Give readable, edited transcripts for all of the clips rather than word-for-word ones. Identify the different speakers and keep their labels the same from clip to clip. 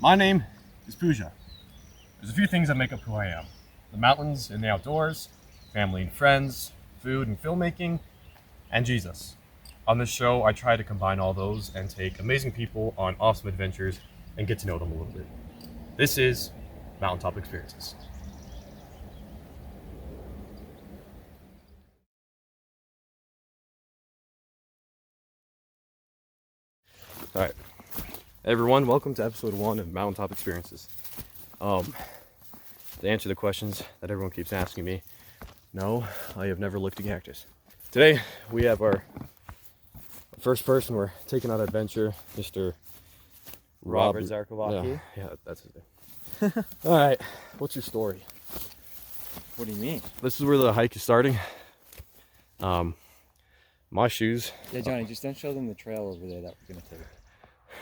Speaker 1: My name is Pooja. There's a few things that make up who I am. The mountains and the outdoors, family and friends, food and filmmaking, and Jesus. On this show, I try to combine all those and take amazing people on awesome adventures and get to know them a little bit. This is Mountaintop Experiences. All right, everyone, welcome to episode 1 of Mountaintop Experiences. To answer the questions that everyone keeps asking me, no, I have never licked a cactus. Today, we have our first person we're taking on an adventure, Mr.
Speaker 2: Robert Zarkowski.
Speaker 1: Yeah, that's his name. All right, what's your story?
Speaker 2: What do you mean?
Speaker 1: This is where the hike is starting. My shoes.
Speaker 2: Yeah, Johnny, just don't show them the trail over there that we're gonna take.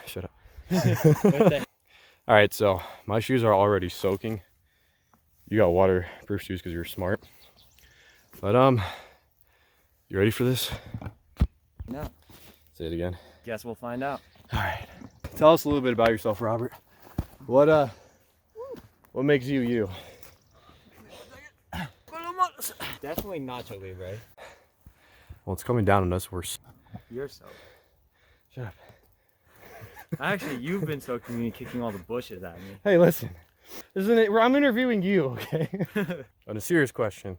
Speaker 1: Shut up. All right, so my shoes are already soaking. You got waterproof shoes because you're smart. But you ready for this?
Speaker 2: No.
Speaker 1: Say it again.
Speaker 2: Guess we'll find out.
Speaker 1: All right. Tell us a little bit about yourself, Robert. What makes you you?
Speaker 2: Definitely nacho libre.
Speaker 1: Well, it's coming down on us. We're.
Speaker 2: You're so.
Speaker 1: Shut up.
Speaker 2: Actually, you've been soaking me, kicking all the bushes at me.
Speaker 1: Hey, listen. I'm interviewing you, okay? On a serious question,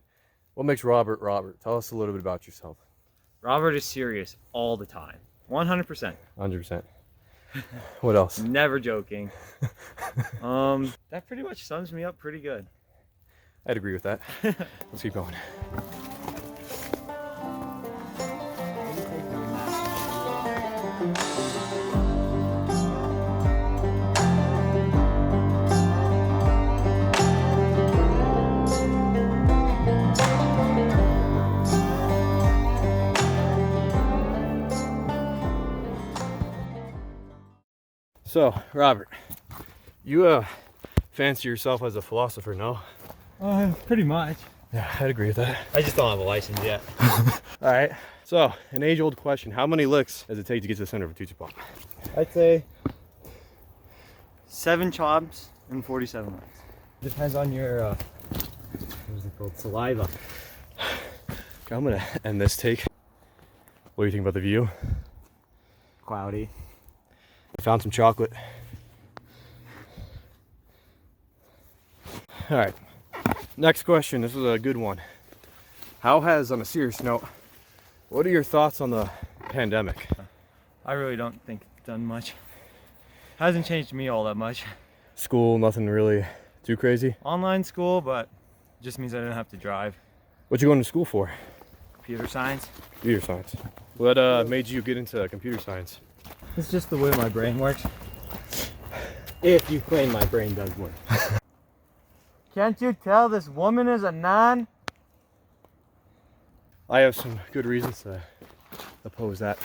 Speaker 1: what makes Robert Robert? Tell us a little bit about yourself.
Speaker 2: Robert is serious all the time. 100%.
Speaker 1: 100%. What else?
Speaker 2: Never joking. That pretty much sums me up pretty good.
Speaker 1: I'd agree with that. Let's keep going. So, Robert, you fancy yourself as a philosopher, no?
Speaker 2: Pretty much.
Speaker 1: Yeah, I'd agree with that.
Speaker 2: I just don't have a license yet.
Speaker 1: All right. So, an age-old question: how many licks does it take to get to the center of a Tucci Pop?
Speaker 2: I'd say 7 chops and 47 licks. Depends on your what's it called? Saliva.
Speaker 1: Okay, I'm gonna end this take. What do you think about the view?
Speaker 2: Cloudy.
Speaker 1: I found some chocolate. All right. Next question. This is a good one. How has, on a serious note, what are your thoughts on the pandemic?
Speaker 2: I really don't think it's done much. Hasn't changed me all that much.
Speaker 1: School, nothing really too crazy?
Speaker 2: Online school, but just means I didn't have to drive.
Speaker 1: What you going to school for?
Speaker 2: Computer science.
Speaker 1: Computer science. What made you get into computer science?
Speaker 2: It's just the way my brain works. If you claim my brain does work. Can't you tell this woman is a non?
Speaker 1: I have some good reasons to oppose that.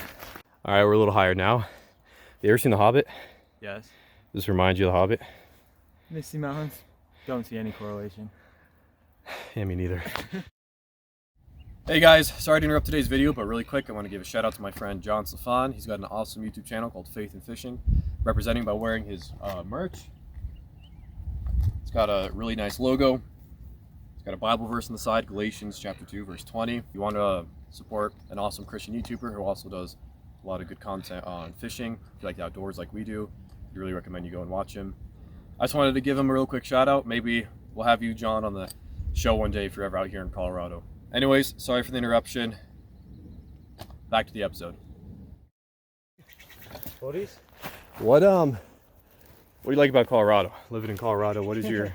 Speaker 1: All right, we're a little higher now. You ever seen The Hobbit?
Speaker 2: Yes.
Speaker 1: Does this remind you of The Hobbit?
Speaker 2: Misty Mountains? Don't see any correlation.
Speaker 1: Yeah, me neither. Hey guys, sorry to interrupt today's video, but really quick, I want to give a shout out to my friend John Stefan. He's got an awesome YouTube channel called Faith in Fishing, representing by wearing his merch. It's got a really nice logo. It's got a Bible verse on the side, Galatians chapter 2, verse 20. If you want to support an awesome Christian YouTuber who also does a lot of good content on fishing, if you like the outdoors like we do, I really recommend you go and watch him. I just wanted to give him a real quick shout out. Maybe we'll have you, John, on the show one day if you're ever out here in Colorado. Anyways, sorry for the interruption. Back to the episode. What do you like about Colorado? Living in Colorado, what is your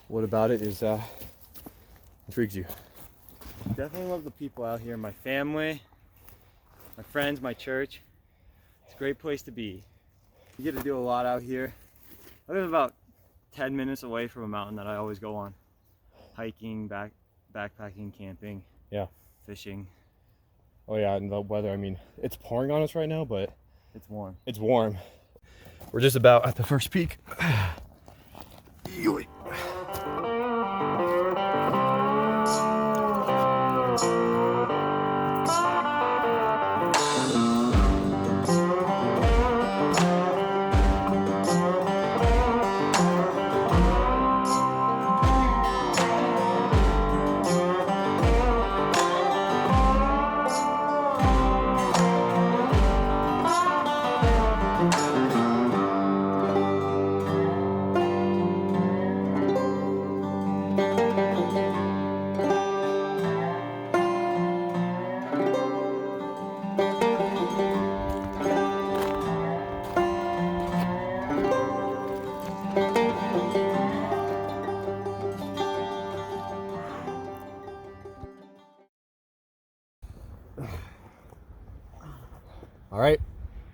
Speaker 1: what about it is intrigues you?
Speaker 2: Definitely love the people out here, my family, my friends, my church. It's a great place to be. You get to do a lot out here. I live about 10 minutes away from a mountain that I always go on. Hiking, backpacking, camping,
Speaker 1: yeah,
Speaker 2: fishing.
Speaker 1: Oh yeah, and the weather, I mean, it's pouring on us right now, but
Speaker 2: it's warm.
Speaker 1: It's warm. We're just about at the first peak.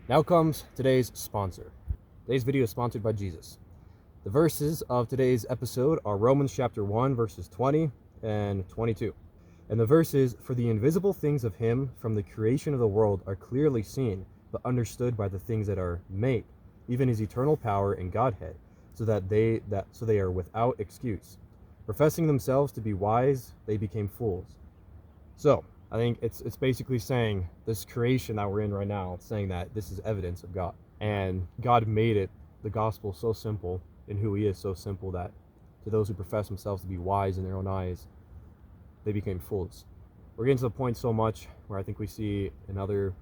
Speaker 1: Now comes today's sponsor. Today's video is sponsored by Jesus. The verses of today's episode are Romans chapter 1, verses 20 and 22. And the verses, for the invisible things of him from the creation of the world are clearly seen, but understood by the things that are made, even his eternal power and Godhead, so they are without excuse. Professing themselves to be wise, they became fools. So, I think it's basically saying this creation that we're in right now, saying that this is evidence of God. And God made it, the gospel, so simple, and who he is so simple that to those who profess themselves to be wise in their own eyes, they became fools. We're getting to the point so much where I think we see in other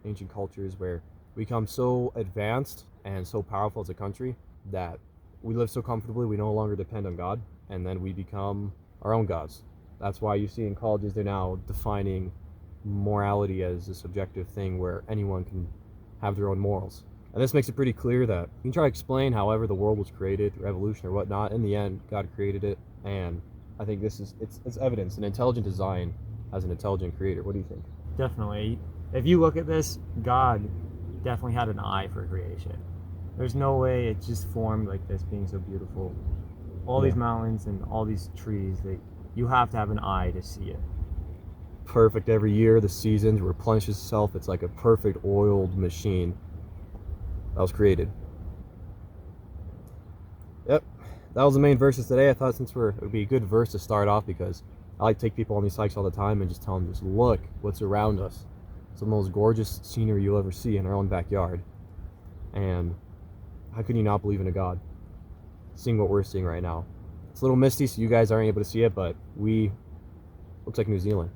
Speaker 1: ancient cultures where we become so advanced and so powerful as a country that we live so comfortably we no longer depend on God, and then we become our own gods. That's why you see in colleges they're now defining morality as a subjective thing where anyone can have their own morals. And this makes it pretty clear that you can try to explain however the world was created through evolution or whatnot. In the end, God created it, and I think this is it's evidence. An intelligent design has an intelligent creator. What do you think?
Speaker 2: Definitely. If you look at this, God definitely had an eye for creation. There's no way it just formed like this, being so beautiful. All these mountains and all these trees, you have to have an eye to see it.
Speaker 1: Perfect every year, the seasons replenishes itself. It's like a perfect oiled machine that was created. Yep, that was the main verses today. I thought it would be a good verse to start off because I like to take people on these hikes all the time and just tell them, just look what's around us. Some of the most gorgeous scenery you'll ever see in our own backyard. And how can you not believe in a God? Seeing what we're seeing right now. It's a little misty, so you guys aren't able to see it, but looks like New Zealand.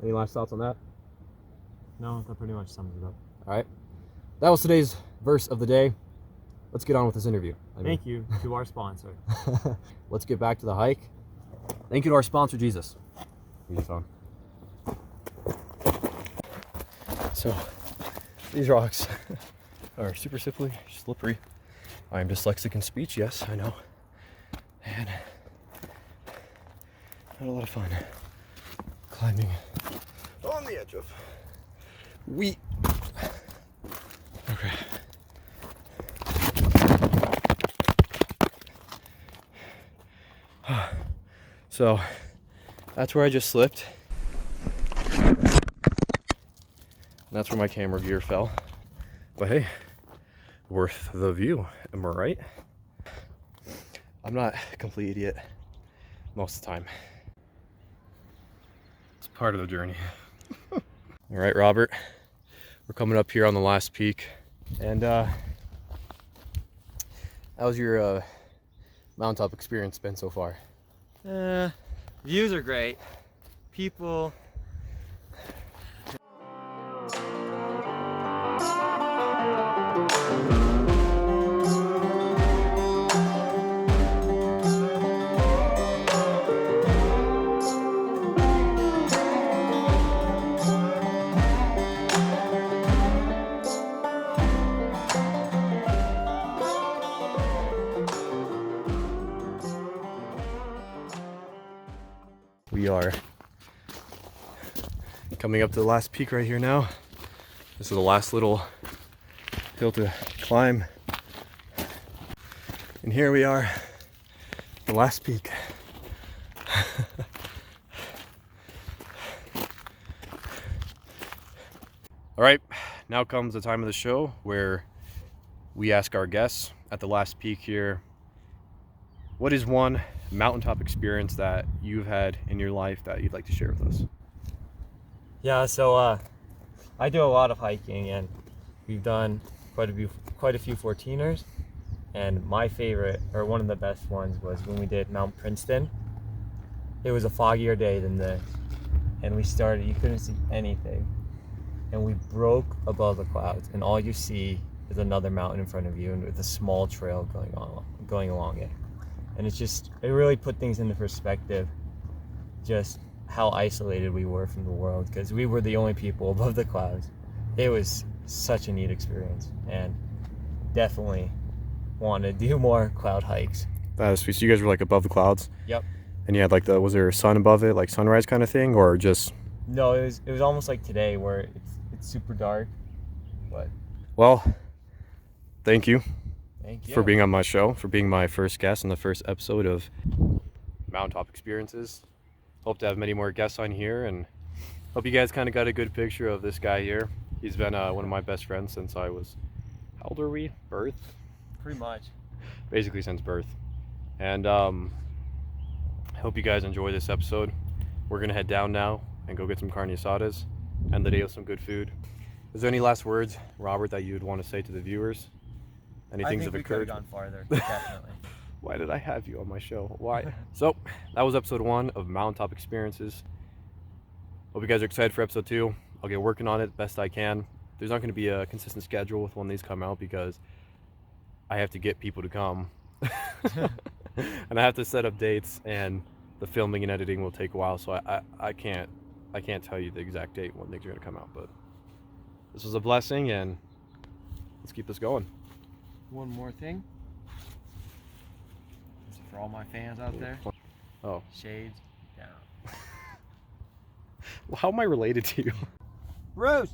Speaker 1: Any last thoughts on that?
Speaker 2: No, that pretty much sums it up.
Speaker 1: All right. That was today's verse of the day. Let's get on with this interview.
Speaker 2: Thank you to our sponsor.
Speaker 1: Let's get back to the hike. Thank you to our sponsor, Jesus. Here's your phone. So, these rocks are super slippery. I am dyslexic in speech, yes, I know. And had a lot of fun climbing on the edge of wheat. Okay. So that's where I just slipped. And that's where my camera gear fell. But hey, worth the view, am I right? I'm not a complete idiot most of the time. It's part of the journey. All right, Robert, we're coming up here on the last peak. And how was your mountaintop experience been so far?
Speaker 2: Views are great. People.
Speaker 1: We are coming up to the last peak right here now. This is the last little hill to climb. And here we are, the last peak. All right, now comes the time of the show where we ask our guests at the last peak here, what is one mountaintop experience that you've had in your life that you'd like to share with us?
Speaker 2: Yeah, so I do a lot of hiking, and we've done quite a few 14ers. And my favorite, or one of the best ones, was when we did Mount Princeton. It was a foggier day than this, and we started, you couldn't see anything. And we broke above the clouds, and all you see is another mountain in front of you, and with a small trail going along it. And it really put things into perspective, just how isolated we were from the world, because we were the only people above the clouds. It was such a neat experience, and definitely want to do more cloud hikes.
Speaker 1: That is sweet. So you guys were like above the clouds?
Speaker 2: Yep.
Speaker 1: And you had like was there a sun above it, like sunrise kind of thing, or just?
Speaker 2: No, it was almost like today where it's super dark, But
Speaker 1: Well, thank you
Speaker 2: thank you.
Speaker 1: for being on my show, for being my first guest in the first episode of Mountaintop Experiences. Hope to have many more guests on here, and hope you guys kind of got a good picture of this guy here. He's been one of my best friends since I was, how old are we? Birth?
Speaker 2: Pretty much.
Speaker 1: Basically since birth. And I hope you guys enjoy this episode. We're gonna head down now and go get some carne asadas, end the day with some good food. Is there any last words, Robert, that you'd want to say to the viewers? Any
Speaker 2: I
Speaker 1: things
Speaker 2: think
Speaker 1: have
Speaker 2: we could have
Speaker 1: occurred?
Speaker 2: gone farther, definitely.
Speaker 1: Why did I have you on my show? Why? So that was episode 1 of Mountaintop Experiences. Hope you guys are excited for episode 2. I'll get working on it best I can. There's not going to be a consistent schedule with when these come out because I have to get people to come. And I have to set up dates, and the filming and editing will take a while, so I can't tell you the exact date when things are going to come out, but this was a blessing, and let's keep this going.
Speaker 2: One more thing. This is for all my fans out there.
Speaker 1: Oh.
Speaker 2: Shades down.
Speaker 1: Well, how am I related to you?
Speaker 2: Bruce!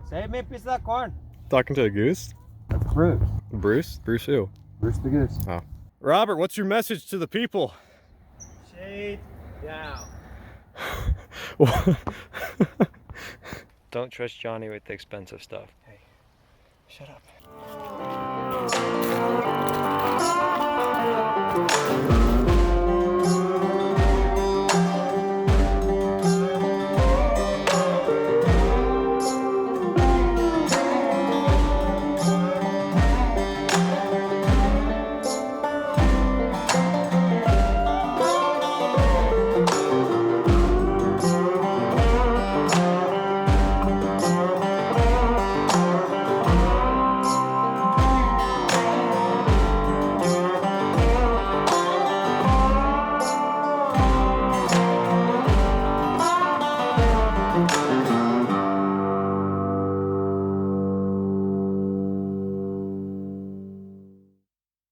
Speaker 2: Save me a piece of that corn.
Speaker 1: Talking to a goose?
Speaker 2: That's Bruce.
Speaker 1: Bruce? Bruce who?
Speaker 2: Bruce the goose.
Speaker 1: Oh. Robert, what's your message to the people?
Speaker 2: Shades down. Don't trust Johnny with the expensive stuff. Hey, shut up.